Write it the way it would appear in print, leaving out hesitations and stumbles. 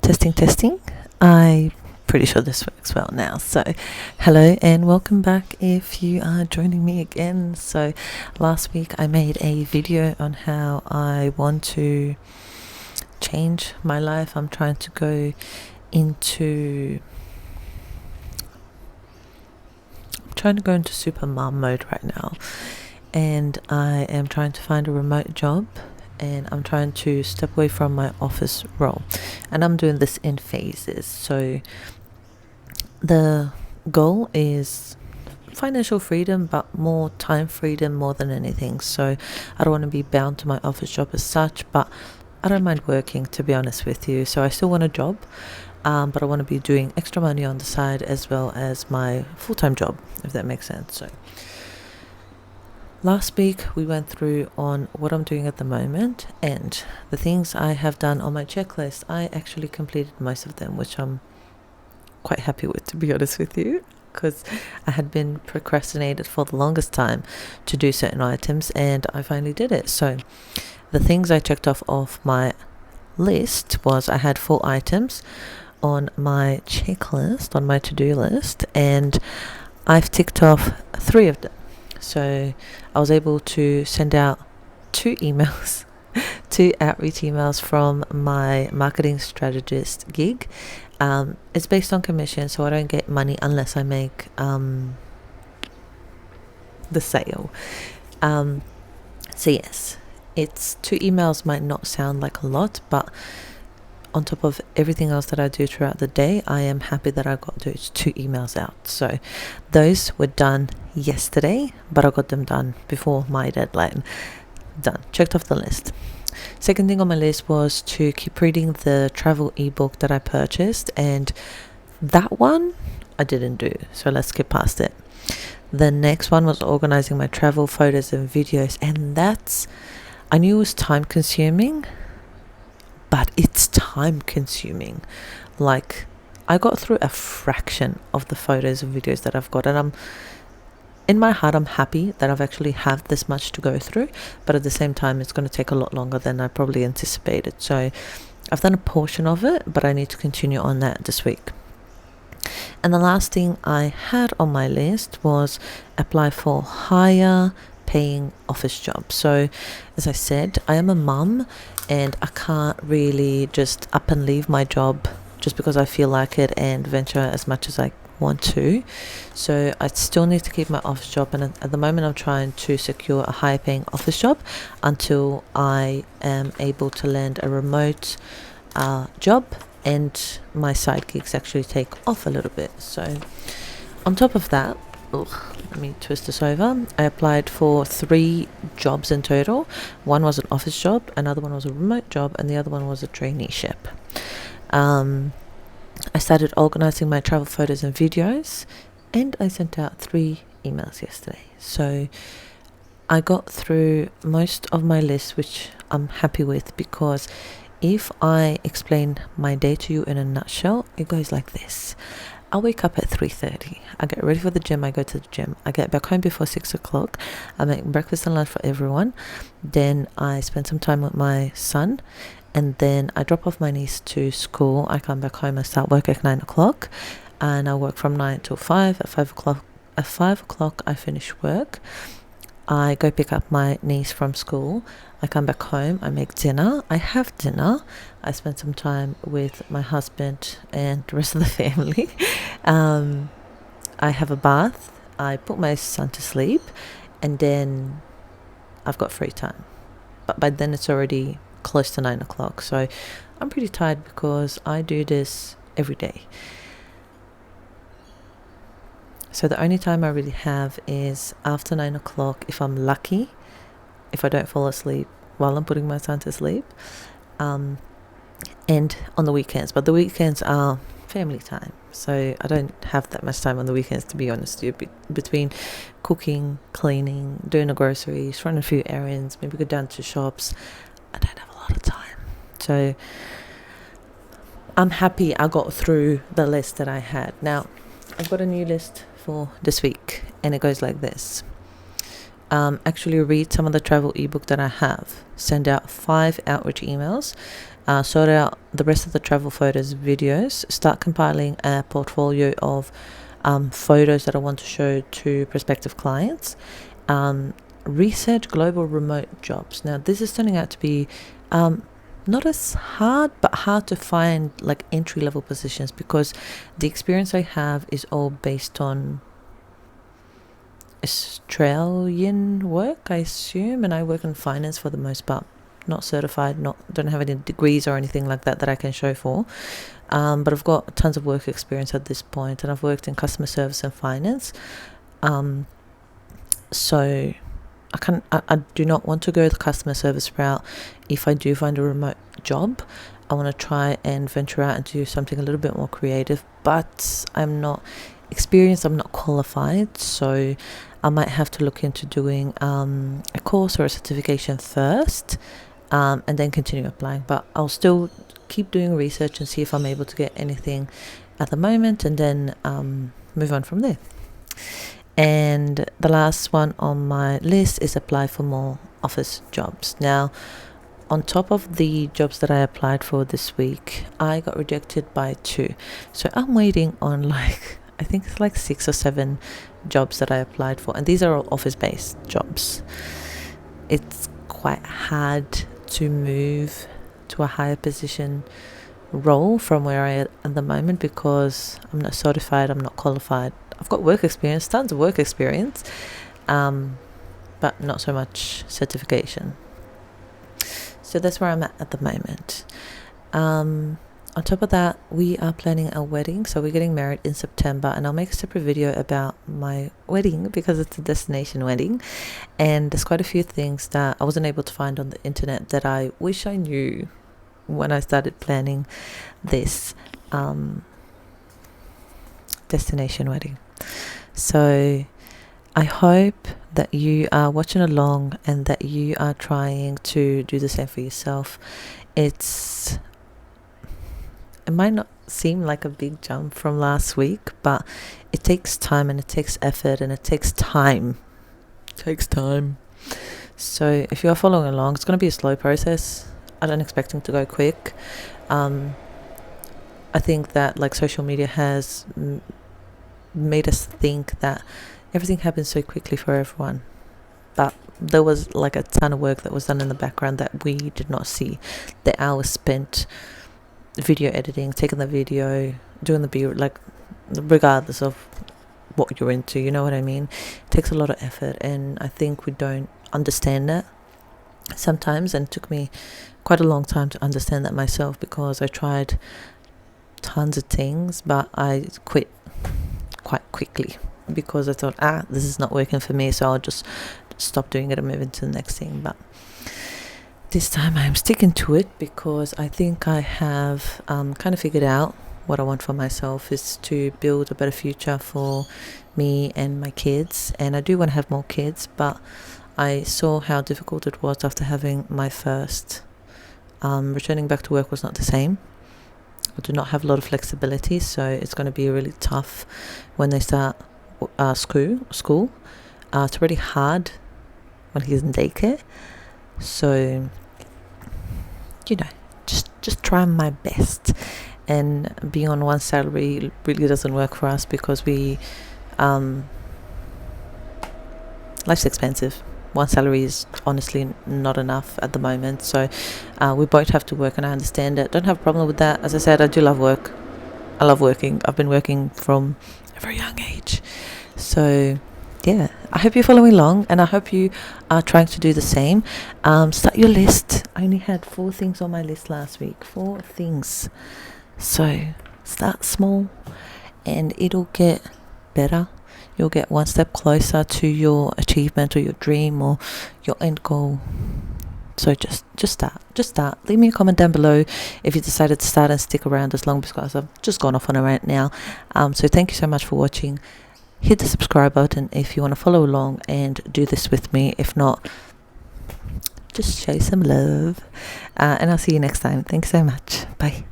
Testing. I'm pretty sure this works well now. So, hello and welcome back if you are joining me again. So, last week I made a video on how I want to change my life. I'm trying to go into super mom mode right now, and I am trying to find a remote job, and I'm trying to step away from my office role, and I'm doing this in phases. So the goal is financial freedom, but more time freedom more than anything. So I don't want to be bound to my office job as such, but I don't mind working, to be honest with you. So I still want a job, but I want to be doing extra money on the side as well as my full-time job, if that makes sense. So last week we went through on what I'm doing at the moment and the things I have done on my checklist. I actually completed most of them, which I'm quite happy with, to be honest with you, because I had been procrastinated for the longest time to do certain items, and I finally did it. So the things I checked off my list was I had 4 items on my checklist, on my to-do list, and I've ticked off 3 of them. So I was able to send out 2 emails, 2 outreach emails from my marketing strategist gig. It's based on commission, so I don't get money unless I make the sale. So yes, it's 2 emails might not sound like a lot, but on top of everything else that I do throughout the day, I am happy that I got those 2 emails out. So those were done yesterday, but I got them done before my deadline. Done. Checked off the list. Second thing on my list was to keep reading the travel ebook that I purchased, and that one I didn't do, so let's skip past it. The next one was organizing my travel photos and videos, and I knew it was time consuming, but it's time consuming. Like, I got through a fraction of the photos and videos that I've got, and in my heart I'm happy that I've actually have this much to go through, but at the same time it's going to take a lot longer than I probably anticipated. So I've done a portion of it, but I need to continue on that this week. And the last thing I had on my list was apply for higher paying office jobs. So as I said, I am a mum, and I can't really just up and leave my job just because I feel like it and venture as much as I want to. So I still need to keep my office job, and at the moment I'm trying to secure a higher paying office job until I am able to land a remote job and my side gigs actually take off a little bit. So on top of that, let me twist this over. I applied for 3 jobs in total. One was an office job, another one was a remote job, and the other one was a traineeship. I started organizing my travel photos and videos, and I sent out 3 emails yesterday. So I got through most of my list, which I'm happy with, because if I explain my day to you in a nutshell, it goes like this. I wake up at 3:30. I get ready for the gym. I go to the gym. I get back home before 6 o'clock. I make breakfast and lunch for everyone. Then I spend some time with my son, and then I drop off my niece to school. I come back home and start work at 9 o'clock, and I work from 9 till 5. At 5 o'clock I finish work. I go pick up my niece from school. I come back home, I make dinner, I have dinner, I spend some time with my husband and the rest of the family. I have a bath, I put my son to sleep, and then I've got free time. But by then it's already close to 9 o'clock, so I'm pretty tired because I do this every day. So the only time I really have is after 9 o'clock, if I'm lucky, if I don't fall asleep while I'm putting my son to sleep, and on the weekends. But the weekends are family time, so I don't have that much time on the weekends, to be honest with you. Between cooking, cleaning, doing the groceries, running a few errands, maybe go down to shops, I don't have a lot of time. So I'm happy I got through the list that I had. Now I've got a new list for this week, and it goes like this. Actually read some of the travel ebook that I have, send out 5 outreach emails, sort out the rest of the travel photos, videos, start compiling a portfolio of photos that I want to show to prospective clients, research global remote jobs. Now this is turning out to be not as hard, but hard to find like entry-level positions, because the experience I have is all based on Australian work, I assume, and I work in finance for the most part. Not certified, don't have any degrees or anything like that I can show for, but I've got tons of work experience at this point, and I've worked in customer service and finance. So I do not want to go the customer service route. If I do find a remote job, I want to try and venture out and do something a little bit more creative, but I'm not experienced, I'm not qualified, so I might have to look into doing a course or a certification first, and then continue applying. But I'll still keep doing research and see if I'm able to get anything at the moment, and then move on from there. And the last one on my list is apply for more office jobs. Now, on top of the jobs that I applied for this week, I got rejected by 2. So I'm waiting on I think it's 6 or 7 jobs that I applied for, and these are all office-based jobs. It's quite hard to move to a higher position role from where I am at the moment, because I'm not certified, I'm not qualified. I've got work experience, tons of work experience, but not so much certification. So that's where I'm at the moment. On top of that, we are planning a wedding. So we're getting married in September, and I'll make a separate video about my wedding because it's a destination wedding. And there's quite a few things that I wasn't able to find on the internet that I wish I knew when I started planning this destination wedding. So I hope that you are watching along and that you are trying to do the same for yourself. It might not seem like a big jump from last week, but it takes time and it takes effort and it takes time. So if you are following along, it's going to be a slow process. I don't expect them to go quick. I think that social media has made us think that everything happens so quickly for everyone, but there was a ton of work that was done in the background that we did not see. The hours spent video editing, taking the video, doing the regardless of what you're into, you know what I mean, it takes a lot of effort, and I think we don't understand that sometimes, and it took me quite a long time to understand that myself, because I tried tons of things, but I quit quite quickly because I thought, this is not working for me, so I'll just stop doing it and move into the next thing. But this time I'm sticking to it because I think I have kind of figured out what I want for myself is to build a better future for me and my kids. And I do want to have more kids, but I saw how difficult it was after having my first. Returning back to work was not the same. I do not have a lot of flexibility, so it's going to be really tough when they start school. It's really hard when he's in daycare. So, just try my best. And being on one salary really doesn't work for us because we, life's expensive. One salary is honestly not enough at the moment. So we both have to work, and I understand it. Don't have a problem with that. As I said, I do love work. I love working. I've been working from a very young age. So yeah, I hope you're following along, and I hope you are trying to do the same. Start your list. I only had 4 things on my list last week. 4 things. So start small and it'll get better. You'll get one step closer to your achievement or your dream or your end goal. So just start. Leave me a comment down below if you decided to start and stick around as long, because I've just gone off on a rant now. So thank you so much for watching. Hit the subscribe button if you want to follow along and do this with me. If not, just show some love. And I'll see you next time. Thanks so much. Bye.